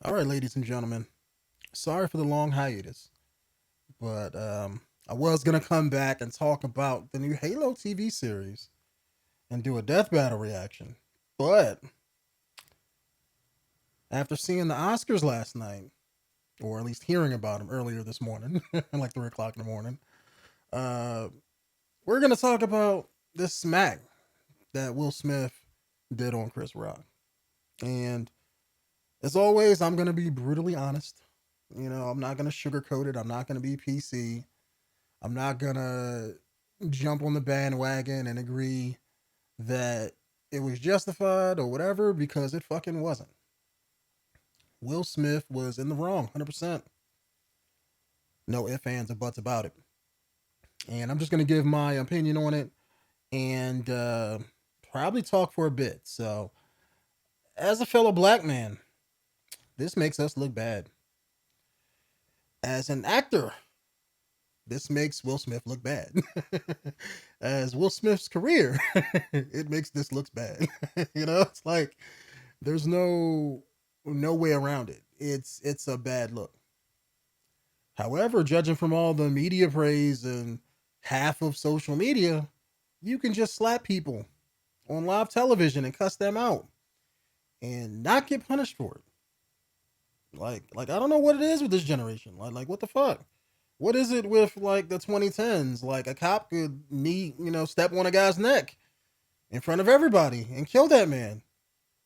All right, ladies and gentlemen. Sorry for the long hiatus, but I was gonna come back and talk about the new Halo TV series and do a death battle reaction. But after seeing the Oscars last night, or at least hearing about them earlier this morning, like 3 o'clock in the morning, uh, we're gonna talk about this smack that Will Smith did on Chris Rock. And as always, I'm gonna be brutally honest. I'm not gonna sugarcoat it. I'm not gonna be PC. I'm not gonna jump on the bandwagon and agree that it was justified or whatever because it fucking wasn't. Will Smith was in the wrong, 100%. No ifs, ands, or buts about it. And I'm just gonna give my opinion on it and probably talk for a bit. So, as a fellow black man, this makes us look bad. As an actor, this makes Will Smith look bad. As Will Smith's career, it makes this look bad. It's like there's no way around it. It's a bad look. However, judging from all the media praise and half of social media, you can just slap people on live television and cuss them out and not get punished for it. Like I don't know what it is with this generation. Like what the fuck? What is it with like the 2010s? Like a cop could step on a guy's neck in front of everybody and kill that man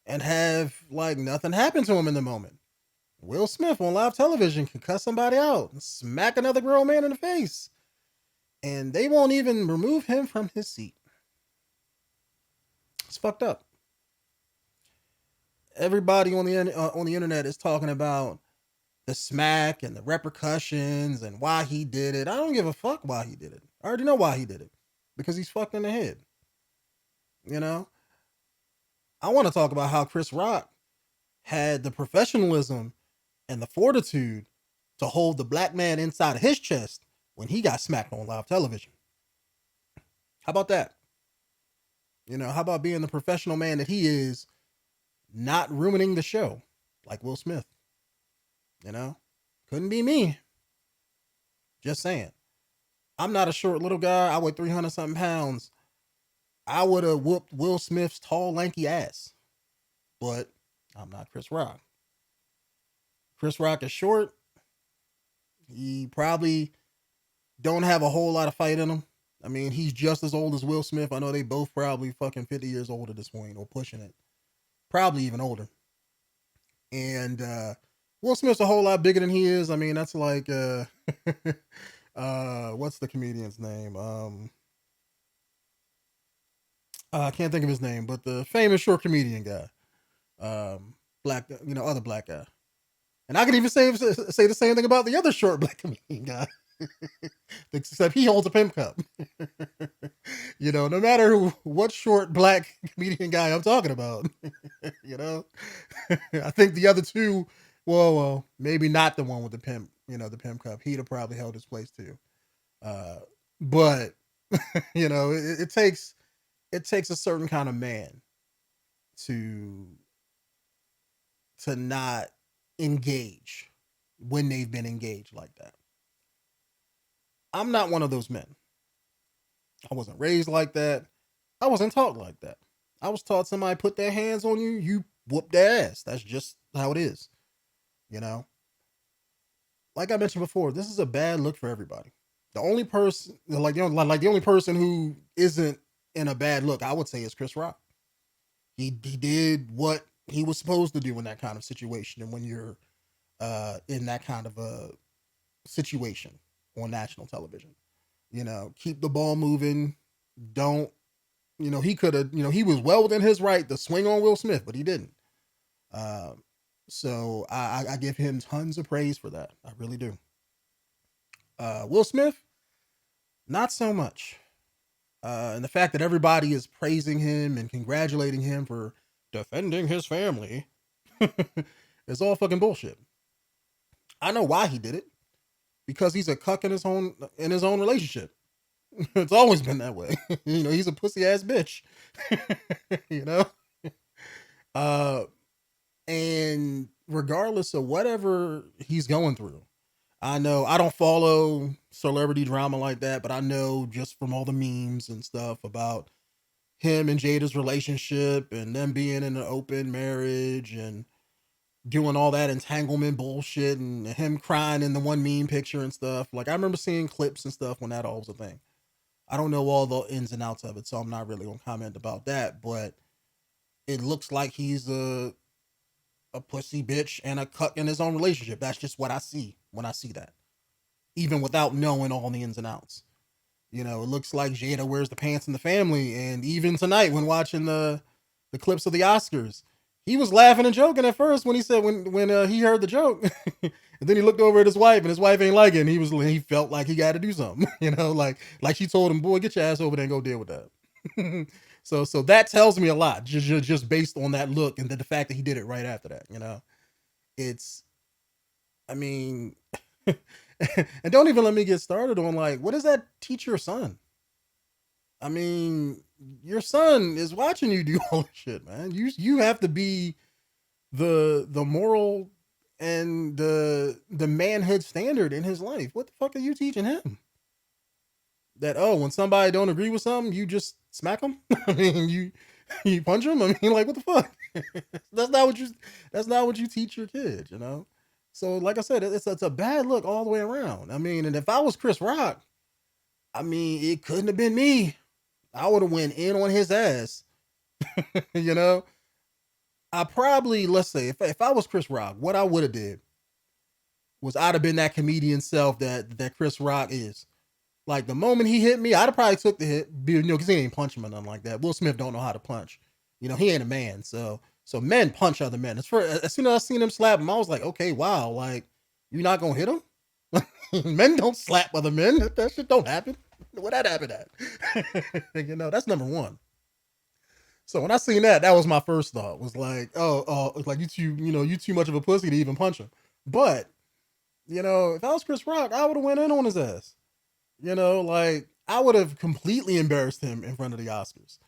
and have like nothing happen to him in the moment. Will Smith on live television can cuss somebody out and smack another grown man in the face, and they won't even remove him from his seat. It's fucked up. Everybody on the internet is talking about the smack and the repercussions and why he did it. I don't give a fuck why he did it. I already know why he did it. Because he's fucked in the head. You know? I want to talk about how Chris Rock had the professionalism and the fortitude to hold the black man inside of his chest when he got smacked on live television. How about that? How about being the professional man that he is, not ruining the show like Will Smith? Couldn't be me. Just saying. I'm not a short little guy. I weigh 300 something pounds. I would have whooped Will Smith's tall, lanky ass. But I'm not Chris Rock. Chris Rock is short. He probably don't have a whole lot of fight in him. I mean, he's just as old as Will Smith. I know they both probably fucking 50 years old at this point or pushing it. Probably even older. And Will Smith's a whole lot bigger than he is. I mean, that's like what's the comedian's name? I can't think of his name, but the famous short comedian guy. Black, other black guy. And I can even say the same thing about the other short black comedian guy. Except he holds a pimp cup. No matter what short black comedian guy I'm talking about. I think the other two, well, maybe not the one with the pimp, the pimp cup. He'd have probably held his place too. But it takes a certain kind of man to not engage when they've been engaged like that. I'm not one of those men. I wasn't raised like that. I wasn't taught like that. I was taught somebody put their hands on you, you whoop their ass. That's just how it is. Like I mentioned before, this is a bad look for everybody. The only person, the only person who isn't in a bad look, I would say, is Chris Rock. He did what he was supposed to do in that kind of situation, and when you're in that kind of a situation on national television, keep the ball moving. Don't, he could have, he was well within his right to swing on Will Smith, but he didn't. So I give him tons of praise for that. I really do. Will Smith, not so much. And the fact that everybody is praising him and congratulating him for defending his family is all fucking bullshit. I know why he did it. Because he's a cuck in his own relationship. It's always been that way. He's a pussy ass bitch. And regardless of whatever he's going through, I know I don't follow celebrity drama like that, but I know just from all the memes and stuff about him and Jada's relationship and them being in an open marriage and doing all that entanglement bullshit and him crying in the one meme picture and stuff. Like I remember seeing clips and stuff when that all was a thing. I don't know all the ins and outs of it, so I'm not really gonna comment about that. But it looks like he's a pussy bitch and a cuck in his own relationship. That's just what I see when I see that, even without knowing all the ins and outs. You know, it looks like Jada wears the pants in the family, and even tonight when watching the clips of the Oscars, he was laughing and joking at first when he said when he heard the joke, and then he looked over at his wife, and his wife ain't like it. And he felt like he got to do something, you know, like she told him, "Boy, get your ass over there and go deal with that." So that tells me a lot, just based on that look and the fact that he did it right after that. You know, it's, I mean, and don't even let me get started on like, what does that teach your son? I mean, your son is watching you do all this shit, man. You have to be the moral and the manhood standard in his life. What the fuck are you teaching him? That, oh, when somebody don't agree with something, you just smack them? I mean, you punch them? I mean, like, what the fuck? that's not what you that's not what you teach your kids, you know? So like I said, it's a bad look all the way around. I mean, and if I was Chris Rock, I mean, it couldn't have been me. I would have went in on his ass. You know? I probably, let's say, if I was Chris Rock, what I would have did was I'd have been that comedian self that Chris Rock is. Like the moment he hit me, I'd have probably took the hit, you know, because he ain't punch him or nothing like that. Will Smith don't know how to punch. You know, he ain't a man. So men punch other men. As soon as I seen him slap him, I was like, okay, wow, like you're not gonna hit him? Men don't slap other men. That shit don't happen. What that happen at? You know, that's number one. So when I seen that, that was my first thought. Was like, like you too much of a pussy to even punch him. But you know, if I was Chris Rock, I would have went in on his ass. You know, like I would have completely embarrassed him in front of the Oscars.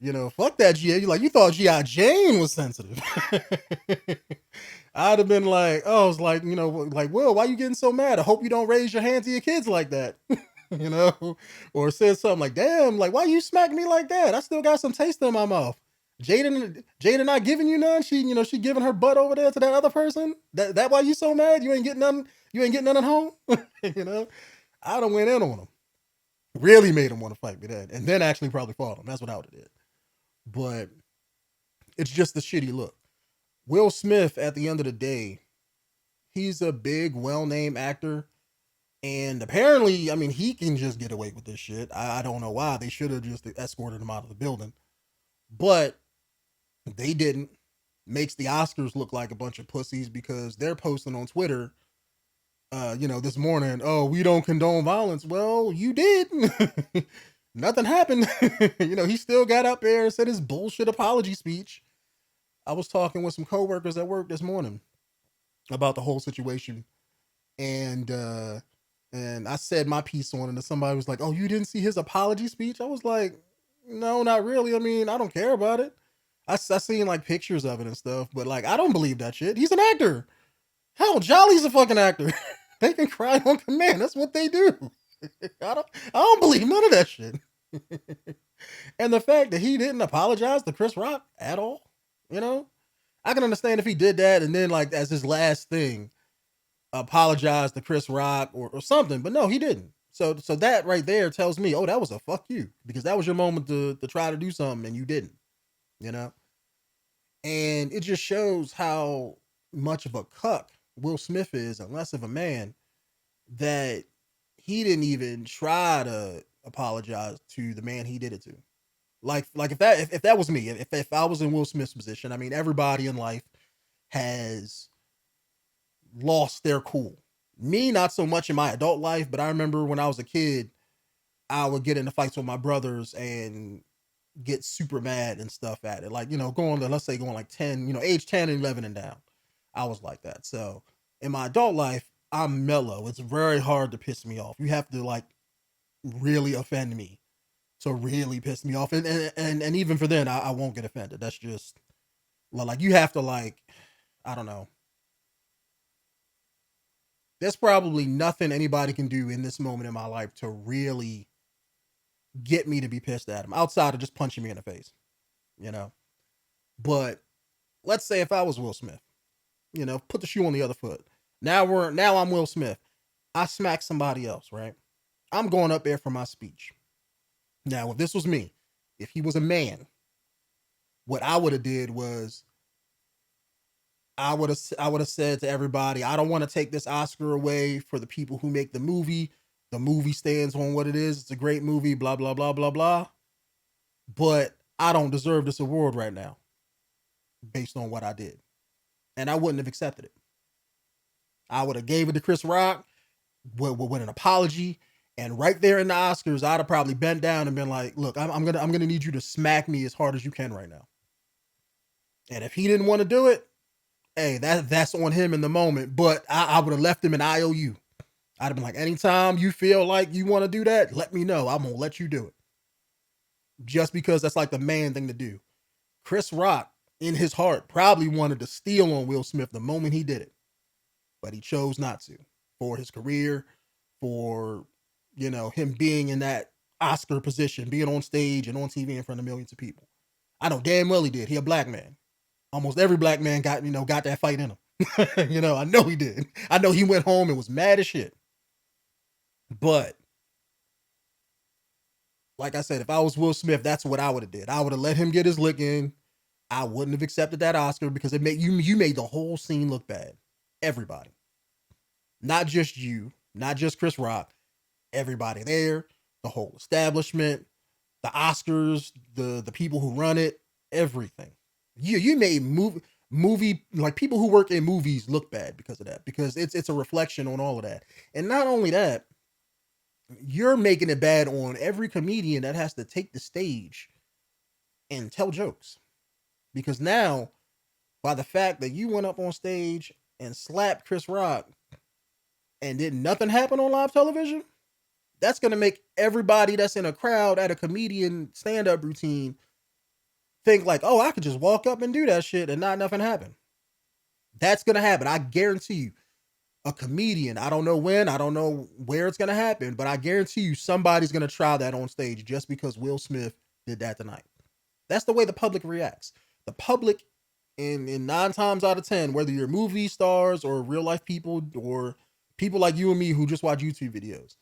You know, fuck that GA. Like you thought G.I. Jane was sensitive. I'd have been like, oh, I was like, you know, like, Will, why you getting so mad? I hope you don't raise your hand to your kids like that. You know, or said something like, damn, like, why you smack me like that? I still got some taste in my mouth. Jada not giving you none. She giving her butt over there to that other person. That why you so mad? You ain't getting nothing. You ain't getting none at home. You know, I'd have went in on him. Really made him want to fight me then, and then actually probably fought him. That's what I would have did. But it's just the shitty look. Will Smith, at the end of the day, he's a big, well-named actor. And apparently, I mean, he can just get away with this shit. I don't know why. They should have just escorted him out of the building. But they didn't. Makes the Oscars look like a bunch of pussies because they're posting on Twitter, this morning, oh, we don't condone violence. Well, you did. Nothing happened. He still got up there and said his bullshit apology speech. I was talking with some coworkers at work this morning about the whole situation. And I said my piece on it, and somebody was like, oh, you didn't see his apology speech? I was like, no, not really. I mean, I don't care about it. I seen like pictures of it and stuff, but like, I don't believe that shit. He's an actor. Hell, Jolly's a fucking actor. They can cry on command. That's what they do. I don't believe none of that shit. And the fact that he didn't apologize to Chris Rock at all, I can understand if he did that and then like as his last thing, apologize to Chris Rock or something, but no, he didn't. So that right there tells me, oh, that was a fuck you, because that was your moment to try to do something and you didn't, and it just shows how much of a cuck Will Smith is and less of a man, that he didn't even try to apologize to the man he did it to. Like if that was me, if I was in Will Smith's position, I mean, everybody in life has lost their cool. Me, not so much in my adult life, but I remember when I was a kid, I would get into fights with my brothers and get super mad and stuff at it. Like, going like 10, age 10 and 11 and down. I was like that. So in my adult life, I'm mellow. It's very hard to piss me off. You have to like really offend me to really piss me off. And even for then, I won't get offended. That's just like, you have to like, I don't know. there's probably nothing anybody can do in this moment in my life to really get me to be pissed at him outside of just punching me in the face, you know. But let's say if I was Will Smith, you know, put the shoe on the other foot. Now I'm Will Smith. I smack somebody else, right? I'm going up there for my speech. Now, if this was me, if he was a man, what I would have did was I would have said to everybody, I don't want to take this Oscar away for the people who make the movie. The movie stands on what it is. It's a great movie, blah blah blah blah blah. But I don't deserve this award right now based on what I did. And I wouldn't have accepted it. I would have gave it to Chris Rock with an apology. And right there in the Oscars, I'd have probably bent down and been like, look, I'm gonna need you to smack me as hard as you can right now. And if he didn't want to do it, hey, that's on him in the moment. But I would have left him an IOU. I'd have been like, anytime you feel like you want to do that, let me know. I'm gonna let you do it. Just because that's like the man thing to do. Chris Rock, in his heart, probably wanted to steal on Will Smith the moment he did it. But he chose not to. For his career, for, you know, him being in that Oscar position, being on stage and on TV in front of millions of people. I know damn well he did. He a black man. Almost every black man got that fight in him. I know he did. I know he went home and was mad as shit. But like I said, if I was Will Smith, that's what I would have did. I would have let him get his lick in. I wouldn't have accepted that Oscar because it made you made the whole scene look bad. Everybody. Not just you, not just Chris Rock, everybody there, the whole establishment, the Oscars, the people who run it, everything. You made movie like people who work in movies look bad because of that, because it's a reflection on all of that. And not only that, you're making it bad on every comedian that has to take the stage and tell jokes. Because now, by the fact that you went up on stage and slapped Chris Rock and did nothing happen on live television, that's going to make everybody that's in a crowd at a comedian stand-up routine think like, oh, I could just walk up and do that shit and not nothing happen. That's going to happen. I guarantee you. A comedian, I don't know when, I don't know where it's going to happen, but I guarantee you somebody's going to try that on stage just because Will Smith did that tonight. That's the way the public reacts. The public, in 9 times out of 10, whether you're movie stars or real life people or people like you and me who just watch YouTube videos,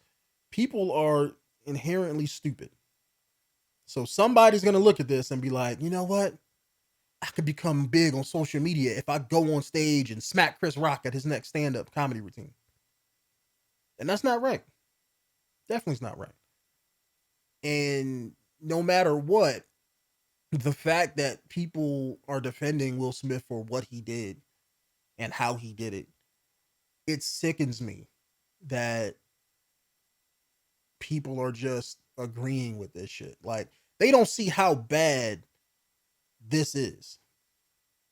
people are inherently stupid. So somebody's going to look at this and be like, you know what? I could become big on social media if I go on stage and smack Chris Rock at his next stand-up comedy routine. And that's not right. Definitely is not right. And no matter what, the fact that people are defending Will Smith for what he did and how he did it, it sickens me that people are just agreeing with this shit. Like, they don't see how bad this is.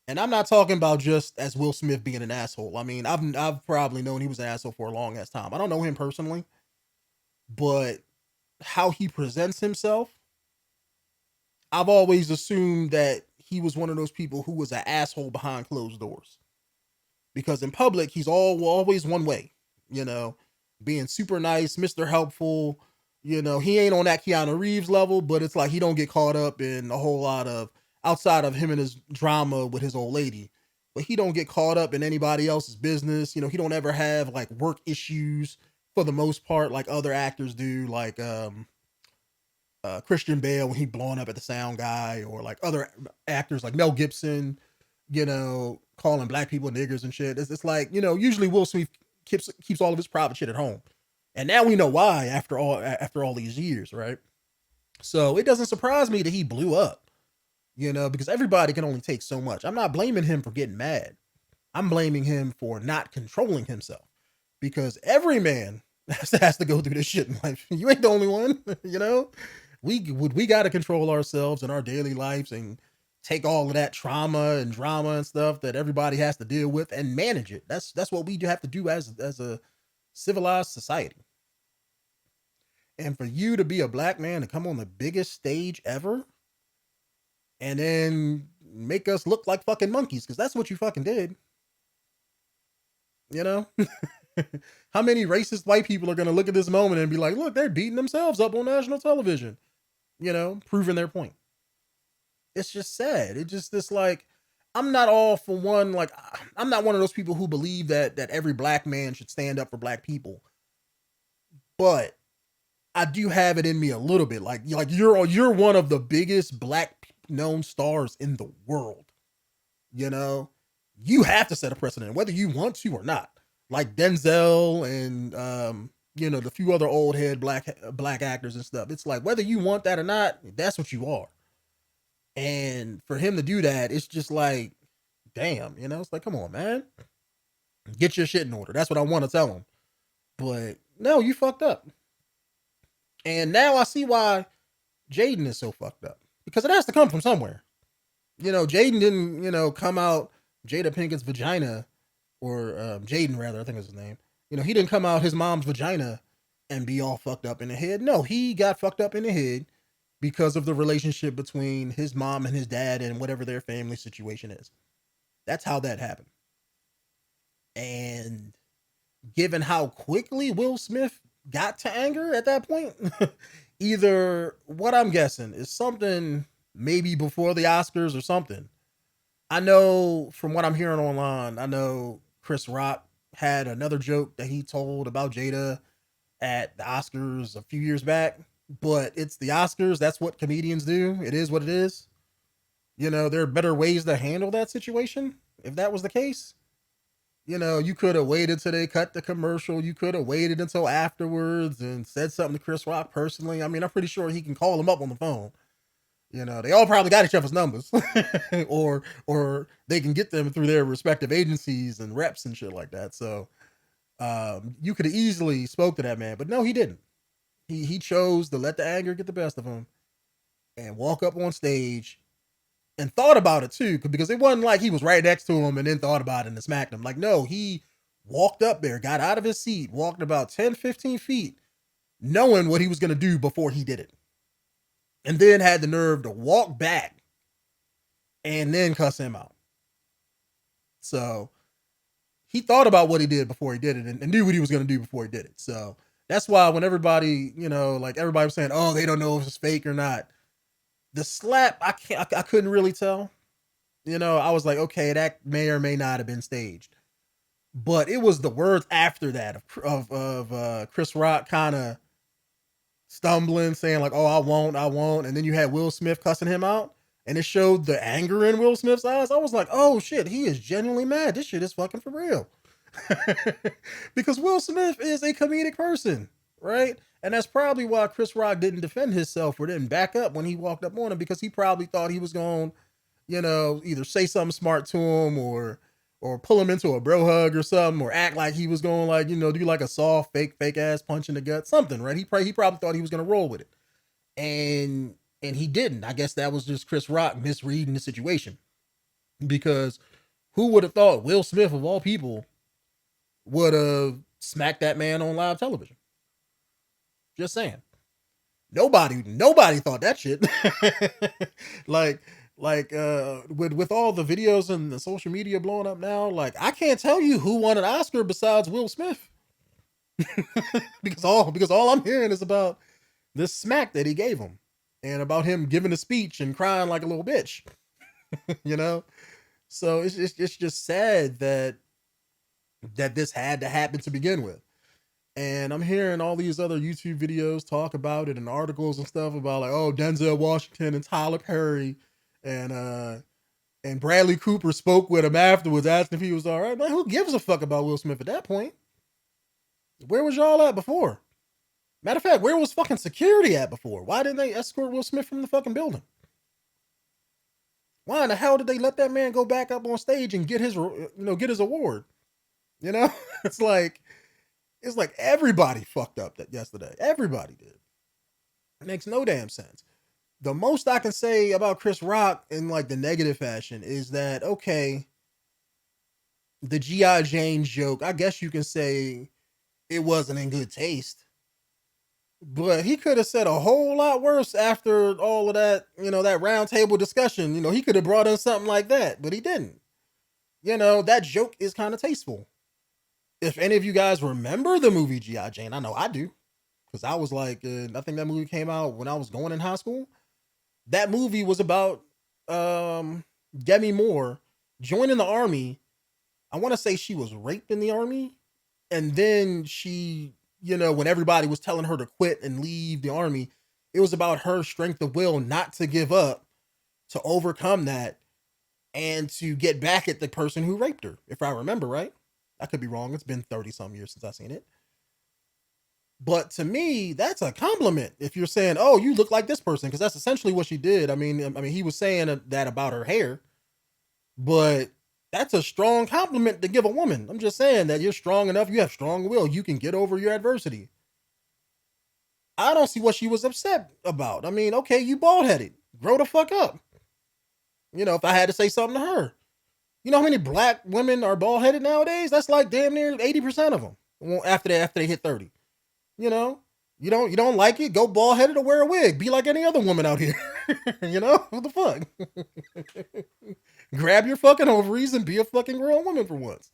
And I'm not talking about just as Will Smith being an asshole. I mean, I've probably known he was an asshole for a long ass time. I don't know him personally, but how he presents himself, I've always assumed that he was one of those people who was an asshole behind closed doors. Because in public, he's always one way, being super nice, Mr. Helpful. He ain't on that Keanu Reeves level, but it's like he don't get caught up in a whole lot of outside of him and his drama with his old lady. But he don't get caught up in anybody else's business. He don't ever have like work issues for the most part, like other actors do, like Christian Bale when he blowing up at the sound guy, or like other actors like Mel Gibson, calling black people niggers and shit. It's like, usually Will Smith keeps all of his private shit at home. And now we know why after all these years, right? So it doesn't surprise me that he blew up, because everybody can only take so much. I'm not blaming him for getting mad. I'm blaming him for not controlling himself, because every man has to go through this shit in life. You ain't the only one, We got to control ourselves in our daily lives and take all of that trauma and drama and stuff that everybody has to deal with and manage it. That's what we have to do as a civilized society. And for you to be a black man and come on the biggest stage ever and then make us look like fucking monkeys, because that's what you fucking did. How many racist white people are going to look at this moment and be like, look, they're beating themselves up on national television, proving their point. It's just sad. It just this like I'm not all for one like I'm not one of those people who believe that every black man should stand up for black people. But I do have it in me a little bit. Like you're one of the biggest black known stars in the world. You have to set a precedent whether you want to or not. Like Denzel and the few other old head black actors and stuff. It's like whether you want that or not, that's what you are. And for him to do that, it's just like, damn, it's like, come on, man. Get your shit in order. That's what I want to tell him. But no, you fucked up. And now I see why Jaden is so fucked up. Because it has to come from somewhere. Jaden didn't, come out Jada Pinkett's vagina, or Jaden rather, I think is his name. He didn't come out his mom's vagina and be all fucked up in the head. No, he got fucked up in the head because of the relationship between his mom and his dad and whatever their family situation is. That's how that happened. And given how quickly Will Smith got to anger at that point, either what I'm guessing is something maybe before the Oscars or something. I know from what I'm hearing online, I know Chris Rock had another joke that he told about Jada at the Oscars a few years back, but it's the Oscars. That's what comedians do. It is what it is. There are better ways to handle that situation. If that was the case, you could have waited till they cut the commercial. You could have waited until afterwards and said something to Chris Rock personally. I mean, I'm pretty sure he can call him up on the phone. They all probably got each other's numbers or they can get them through their respective agencies and reps and shit like that. So you could have easily spoke to that man, but no, he didn't. He chose to let the anger get the best of him and walk up on stage and thought about it too, because it wasn't like he was right next to him and then thought about it and smacked him. Like, no, he walked up there, got out of his seat, walked about 10, 15 feet, knowing what he was going to do before he did it. And then had the nerve to walk back and then cuss him out. So he thought about what he did before he did it and knew what he was going to do before he did it. So that's why when everybody, everybody was saying, oh, they don't know if it's fake or not. The slap, I couldn't really tell. I was like, okay, that may or may not have been staged. But it was the words after that of Chris Rock kind of stumbling, saying like, oh, I won't. And then you had Will Smith cussing him out. And it showed the anger in Will Smith's eyes. I was like, oh shit, he is genuinely mad. This shit is fucking for real. Because Will Smith is a comedic person, right? And that's probably why Chris Rock didn't defend himself or didn't back up when he walked up on him, because he probably thought he was going, either say something smart to him or pull him into a bro hug or something, or act like he was going like, do like a soft, fake ass punch in the gut, something, right? He probably thought he was going to roll with it. And he didn't. I guess that was just Chris Rock misreading the situation, because who would have thought Will Smith of all people would have smacked that man on live television? Just saying. Nobody thought that shit. like with all the videos and the social media blowing up now, like I can't tell you who won an Oscar besides Will Smith. because all I'm hearing is about this smack that he gave him and about him giving a speech and crying like a little bitch. So it's just sad that this had to happen to begin with. And I'm hearing all these other YouTube videos talk about it and articles and stuff about like, oh, Denzel Washington and Tyler Perry and Bradley Cooper spoke with him afterwards, asking if he was all right. Man, who gives a fuck about Will Smith at that point? Where was y'all at before? Matter of fact, where was fucking security at before? Why didn't they escort Will Smith from the fucking building? Why in the hell did they let that man go back up on stage and get his award? It's like everybody fucked up that yesterday. Everybody did. It makes no damn sense. The most I can say about Chris Rock in like the negative fashion is that, okay, the G.I. Jane joke, I guess you can say it wasn't in good taste, but he could have said a whole lot worse after all of that, that round table discussion. He could have brought in something like that, but he didn't. That joke is kind of tasteful. if any of you guys remember the movie G.I. Jane, I know I do, because I was like, I think that movie came out when I was going in high school. That movie was about Demi Moore joining the army. I want to say she was raped in the army, and then she, when everybody was telling her to quit and leave the army, it was about her strength of will not to give up, to overcome that, and to get back at the person who raped her, if I remember right. I could be wrong. It's been 30 some years since I've seen it. But to me, that's a compliment if you're saying, "Oh, you look like this person," because that's essentially what she did. I mean, he was saying that about her hair, but that's a strong compliment to give a woman. I'm just saying that you're strong enough, you have strong will, you can get over your adversity. I don't see what she was upset about. I mean, okay, you bald headed, grow the fuck up. If I had to say something to her, you know how many black women are bald headed nowadays? That's like damn near 80% of them. After they hit 30. You know, you don't like it, go bald headed or wear a wig. Be like any other woman out here. What the fuck? Grab your fucking ovaries and be a fucking grown woman for once.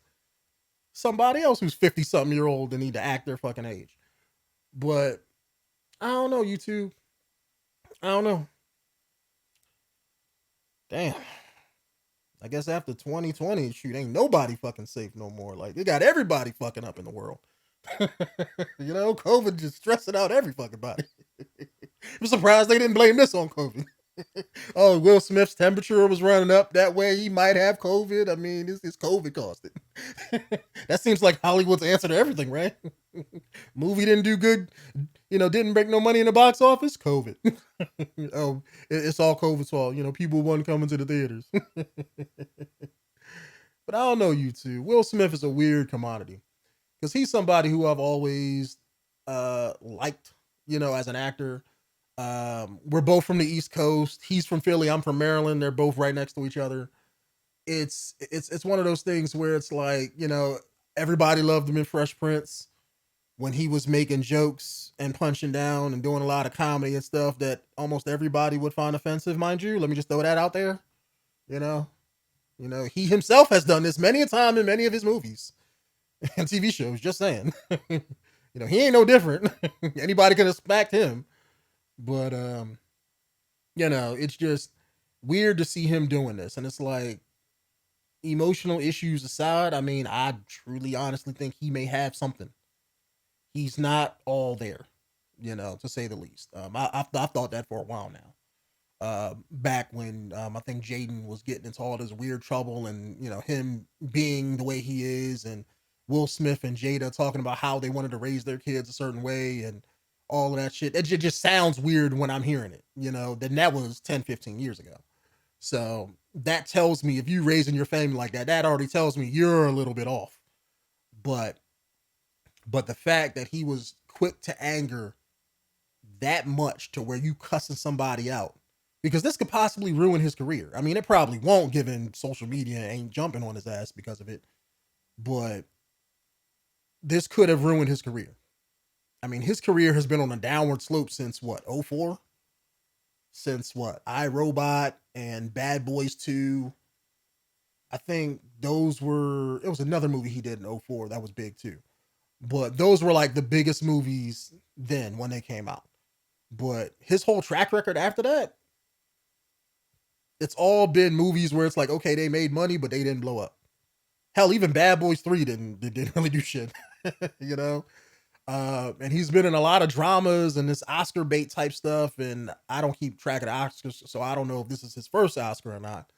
Somebody else who's 50 something year old and need to act their fucking age. But I don't know, YouTube. I don't know. Damn. I guess after 2020, shoot, ain't nobody fucking safe no more. Like, they got everybody fucking up in the world. COVID just stressing out every fucking body. I'm surprised they didn't blame this on COVID. Oh, Will Smith's temperature was running up that way. He might have COVID. I mean, it's COVID caused it. That seems like Hollywood's answer to everything, right? Movie didn't do good, didn't make no money in the box office. COVID. Oh, it's all COVID's fault. People wasn't coming to the theaters. But I don't know, you two. Will Smith is a weird commodity because he's somebody who I've always liked, as an actor. We're both from the East Coast. He's from Philly. I'm from Maryland. They're both right next to each other. It's one of those things where it's like, everybody loved him in Fresh Prince when he was making jokes and punching down and doing a lot of comedy and stuff that almost everybody would find offensive, mind you. Let me just throw that out there. You know, he himself has done this many a time in many of his movies and TV shows. Just saying. He ain't no different. Anybody can have smacked him. But it's just weird to see him doing this. And it's like, emotional issues aside, I mean, I truly honestly think he may have something. He's not all there, to say the least. I thought that for a while now. Back when I think Jaden was getting into all this weird trouble, and him being the way he is, and Will Smith and Jada talking about how they wanted to raise their kids a certain way and all of that shit. It just sounds weird when I'm hearing it, then that was 10, 15 years ago. So that tells me if you raising your family like that, that already tells me you're a little bit off. But the fact that he was quick to anger that much to where you cussing somebody out, because this could possibly ruin his career. I mean, it probably won't, given social media ain't jumping on his ass because of it. But this could have ruined his career. I mean, his career has been on a downward slope since what, 04? Since what, iRobot and Bad Boys 2. I think it was another movie he did in 04 that was big too. But those were like the biggest movies then when they came out. But his whole track record after that, it's all been movies where it's like, okay, they made money, but they didn't blow up. Hell, even Bad Boys 3 didn't really do shit. And he's been in a lot of dramas and this Oscar bait type stuff. And I don't keep track of the Oscars, so I don't know if this is his first Oscar or not.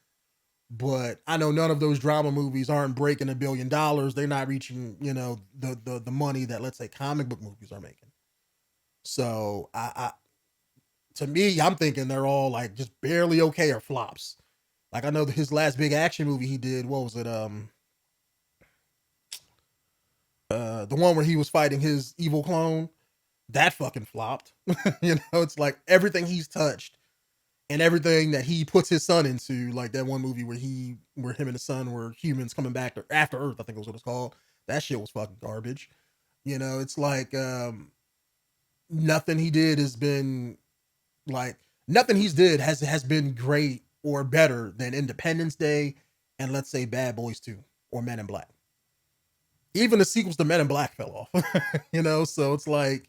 But I know none of those drama movies aren't breaking $1 billion. They're not reaching, the money that, let's say, comic book movies are making. So to me, I'm thinking they're all like just barely okay or flops. Like I know his last big action movie he did, what was it? The one where he was fighting his evil clone, that fucking flopped. It's like everything he's touched and everything that he puts his son into, like that one movie where him and his son were humans coming back after Earth, I think was what it's called. That shit was fucking garbage. It's like nothing he did has been like nothing he's did has been great or better than Independence Day and let's say Bad Boys 2 or Men in Black. even the sequels to Men in Black fell off. You know, so it's like,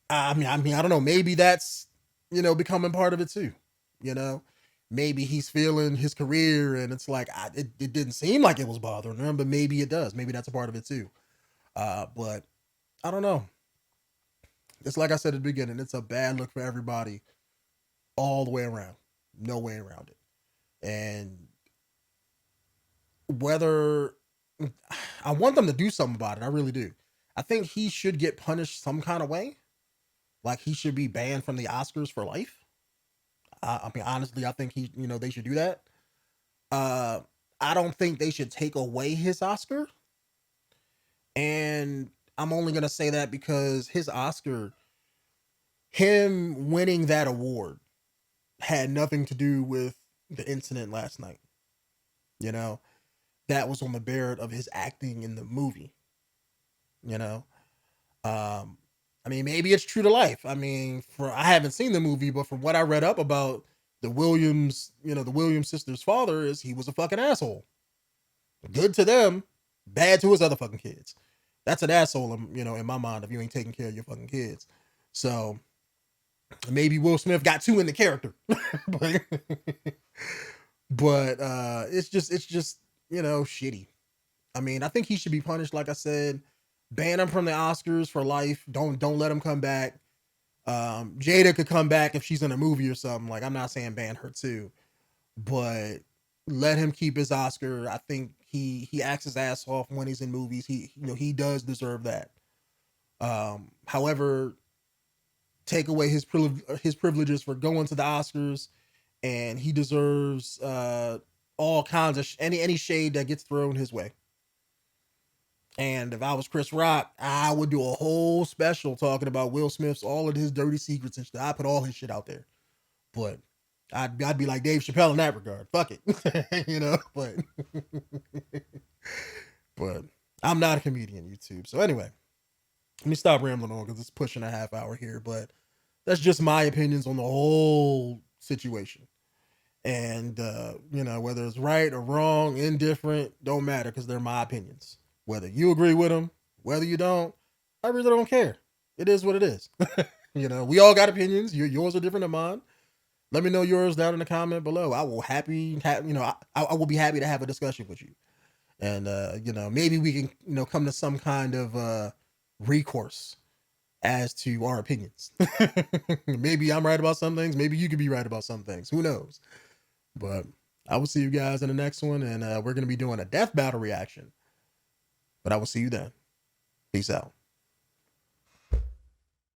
I don't know. Maybe that's, you know, becoming part of it too. You know, maybe he's feeling his career, and it's like it didn't seem like it was bothering him, but maybe it does. Maybe that's a part of it too. But I don't know. It's like I said at the beginning. It's a bad look for everybody, all the way around. No way around it. And whether I want them to do something about it, I really do. I think he should get punished some kind of way. Like he should be banned from the Oscars for life. I mean, honestly, I think they should do that. Uh, I don't think they should take away his Oscar. And I'm only gonna say that because his Oscar, him winning that award, had nothing to do with the incident last night. You know, that was on the merit of his acting in the movie. You know, um, I mean, maybe it's true to life. I mean, I haven't seen the movie, but from what I read up about the Williams, the Williams sisters' father, is he was a fucking asshole. Good to them, bad to his other fucking kids. That's an asshole, in my mind, if you ain't taking care of your fucking kids. So maybe Will Smith got too into character, but it's just shitty. I mean, I think he should be punished. Like I said, ban him from the Oscars for life. Don't let him come back. Jada could come back if she's in a movie or something. Like, I'm not saying ban her too, but let him keep his Oscar. I think he acts his ass off when he's in movies. He does deserve that. However, take away his privileges for going to the Oscars, and he deserves all kinds of any shade that gets thrown his way. And if I was Chris Rock, I would do a whole special talking about Will Smith's all of his dirty secrets and shit. I put all his shit out there, but I'd be like Dave Chappelle in that regard. Fuck it, But but I'm not a comedian, YouTube. So anyway, let me stop rambling on because it's pushing a half hour here. But that's just my opinions on the whole situation. And whether it's right or wrong, indifferent, don't matter because they're my opinions. Whether you agree with them, whether you don't, I really don't care. It is what it is. We all got opinions. Yours are different than mine. Let me know yours down in the comment below. I will I will be happy to have a discussion with you. And maybe we can come to some kind of recourse as to our opinions. Maybe I'm right about some things. Maybe you could be right about some things. Who knows? But I will see you guys in the next one, and we're going to be doing a death battle reaction. But I will see you then. Peace out.